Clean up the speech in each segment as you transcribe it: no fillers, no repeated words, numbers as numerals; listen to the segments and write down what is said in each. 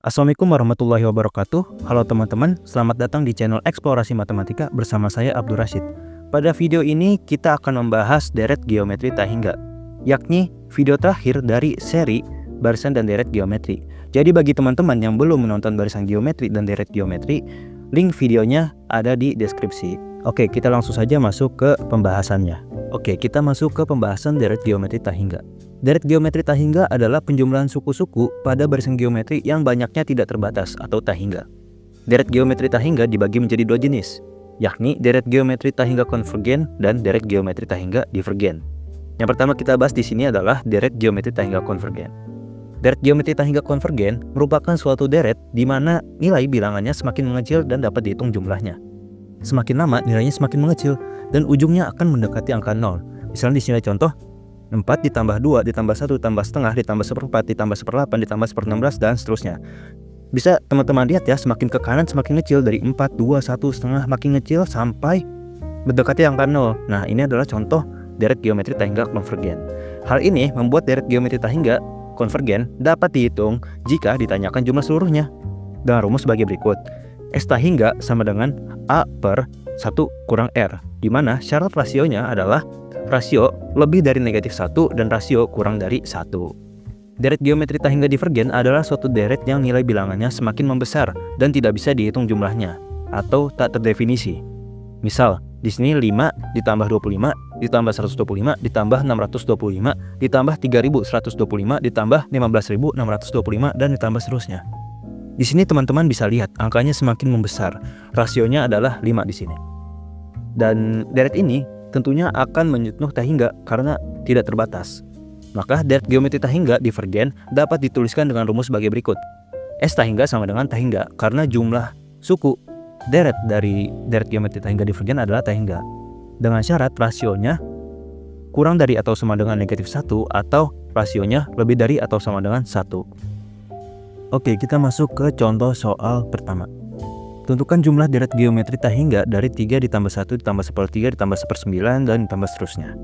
Assalamualaikum warahmatullahi wabarakatuh. Halo teman-teman, selamat datang di channel Eksplorasi Matematika bersama saya Abdul Rashid. Pada video ini kita akan membahas deret geometri tak hingga, yakni video terakhir dari seri barisan dan deret geometri. Jadi bagi teman-teman yang belum menonton barisan geometri dan deret geometri, link videonya ada di deskripsi. Oke, kita langsung saja masuk ke pembahasannya. Oke, kita masuk ke pembahasan deret geometri tak hingga. Deret geometri tak hingga adalah penjumlahan suku-suku pada barisan geometri yang banyaknya tidak terbatas atau tak hingga. Deret geometri tak hingga dibagi menjadi dua jenis, yakni deret geometri tak hingga konvergen dan deret geometri tak hingga divergen. Yang pertama kita bahas di sini adalah deret geometri tak hingga konvergen. Deret geometri tak hingga konvergen merupakan suatu deret di mana nilai bilangannya semakin mengecil dan dapat dihitung jumlahnya. Semakin lama nilainya semakin mengecil dan ujungnya akan mendekati angka 0. Misalnya di sini contoh 4 ditambah 2 ditambah 1 ditambah setengah ditambah seperempat ditambah seperlapan ditambah seper-16 dan seterusnya. Bisa teman-teman lihat ya, semakin ke kanan semakin kecil, dari 4, 2, 1, setengah makin kecil sampai mendekati angka 0. Nah, ini adalah contoh deret geometri tak hingga konvergen. Hal ini membuat deret geometri tak hingga konvergen dapat dihitung jika ditanyakan jumlah seluruhnya. Dengan rumus sebagai berikut. S tak hingga sama dengan A per 1 kurang R, di mana syarat rasionya adalah rasio lebih dari negatif 1 dan rasio kurang dari 1. Deret geometri tak hingga divergen adalah suatu deret yang nilai bilangannya semakin membesar dan tidak bisa dihitung jumlahnya atau tak terdefinisi. Misal, di sini 5 ditambah 25 ditambah 125 ditambah 625 ditambah 3125 ditambah 15625 dan ditambah seterusnya. Di sini teman-teman bisa lihat angkanya semakin membesar. Rasionya adalah 5 di sini. Dan deret ini tentunya akan menyentuh tak hingga karena tidak terbatas. Maka deret geometri tak hingga divergen dapat dituliskan dengan rumus sebagai berikut. S tak hingga sama dengan tak hingga karena jumlah suku deret dari deret geometri tak hingga divergen adalah tak hingga. Dengan syarat rasionya kurang dari atau sama dengan negatif 1 atau rasionya lebih dari atau sama dengan 1. Oke, kita masuk ke contoh soal pertama. Tentukan jumlah deret geometri tak hingga dari 3 ditambah 1 ditambah 1/3 ditambah 1/9 dan ditambah seterusnya.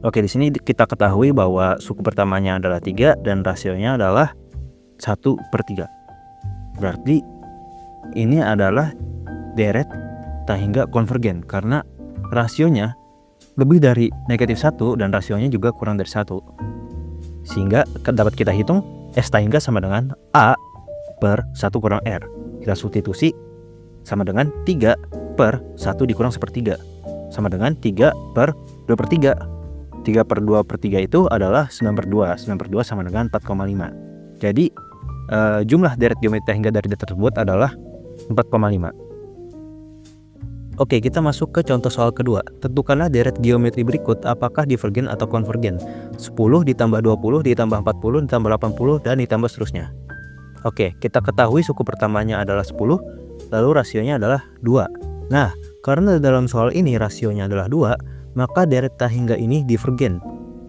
Oke, di sini kita ketahui bahwa suku pertamanya adalah 3 dan rasionya adalah 1/3. Berarti ini adalah deret tak hingga konvergen karena rasionya lebih dari negatif 1 dan rasionya juga kurang dari 1. Sehingga dapat kita hitung S tak hingga sama dengan A per 1 kurang R. Kita substitusi sama dengan 3 per 1 dikurang 1/3 sama dengan 3 per 2/3. 3 per 2/3 itu adalah 9/2. 9/2 sama dengan 4,5. Jadi jumlah deret geometri tak hingga dari deret tersebut adalah 4,5. Oke, kita masuk ke contoh soal kedua. Tentukanlah deret geometri berikut apakah divergen atau konvergen. 10 ditambah 20 ditambah 40 ditambah 80 dan ditambah seterusnya. Oke, kita ketahui suku pertamanya adalah 10, lalu rasionya adalah 2. Nah, karena dalam soal ini rasionya adalah 2, maka deret tak hingga ini divergen.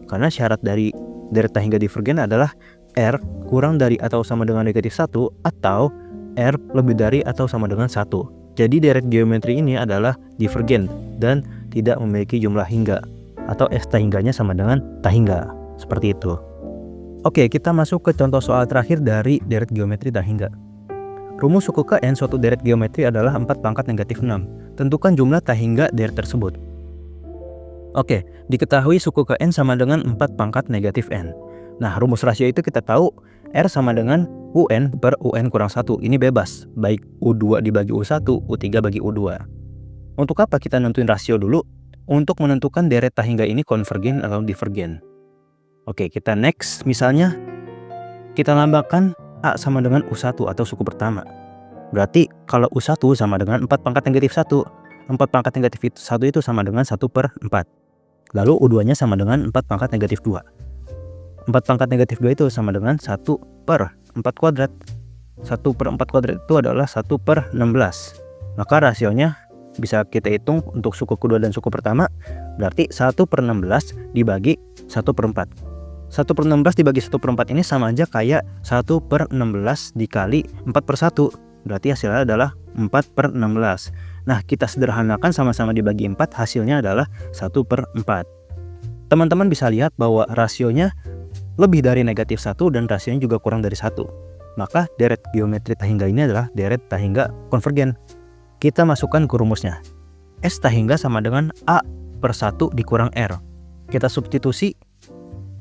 Karena syarat dari deret tak hingga divergen adalah R kurang dari atau sama dengan negatif 1 atau R lebih dari atau sama dengan 1. Jadi deret geometri ini adalah divergen dan tidak memiliki jumlah hingga atau S tak hingganya sama dengan tak hingga. Seperti itu. Oke, kita masuk ke contoh soal terakhir dari deret geometri tak hingga. Rumus suku Kn suatu deret geometri adalah 4 pangkat negatif 6. Tentukan jumlah tak hingga deret tersebut. Oke, diketahui suku Kn sama dengan 4 pangkat negatif n. Nah, rumus rasio itu kita tahu R sama dengan UN per UN kurang 1. Ini bebas, baik U2 dibagi U1, U3 bagi U2. Untuk apa kita nentuin rasio dulu? Untuk menentukan deret tak hingga ini konvergen atau divergen. Oke, kita next. Misalnya kita lambangkan A sama dengan U1 atau suku pertama. Berarti kalau U1 sama dengan 4 pangkat negatif 1. 4 pangkat negatif 1 itu sama dengan 1/4. Lalu U2 nya sama dengan 4 pangkat negatif 2. 4 pangkat negatif 2 itu sama dengan 1/4 kuadrat. 1/4 kuadrat itu adalah 1/16. Maka rasionya bisa kita hitung untuk suku kedua dan suku pertama. Berarti 1/16 dibagi 1/4. 1/16 dibagi 1/4 ini sama aja kayak 1/16 dikali 4/1. Berarti hasilnya adalah 4/16. Nah, kita sederhanakan sama-sama dibagi 4, hasilnya adalah 1/4. Teman-teman bisa lihat bahwa rasionya lebih dari negatif 1 dan rasionya juga kurang dari 1. maka deret geometri tahingga ini adalah deret tahingga konvergen. Kita masukkan ke rumusnya. S tahingga sama dengan A per 1 dikurang R. Kita substitusi.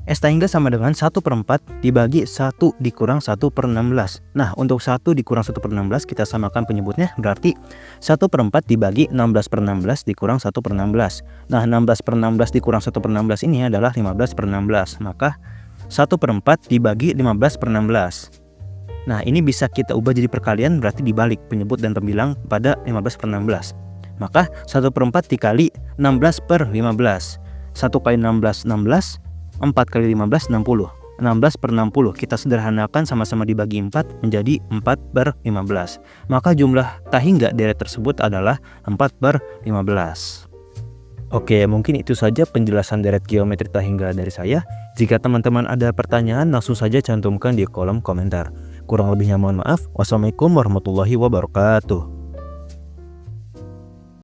S tahingga sama dengan 1/4 dibagi 1 dikurang 1/16. Nah, untuk 1 dikurang 1/16 kita samakan penyebutnya, berarti 1/4 dibagi 16/16 dikurang 1/16. Nah, 16/16 dikurang 1/16 ini adalah 15/16. Maka 1/4 dibagi 15/16. Nah, ini bisa kita ubah jadi perkalian, berarti dibalik penyebut dan pembilang pada 15/16. Maka 1/4 dikali 16/15. 1 kali 16, 16. 4 kali 15, 60. 16/60 kita sederhanakan sama-sama dibagi 4 menjadi 4/15. Maka jumlah tahingga deret tersebut adalah 4/15. Oke, mungkin itu saja penjelasan deret geometri tahingga dari saya. Jika teman-teman ada pertanyaan, langsung saja cantumkan di kolom komentar. Kurang lebihnya mohon maaf. Wassalamualaikum warahmatullahi wabarakatuh.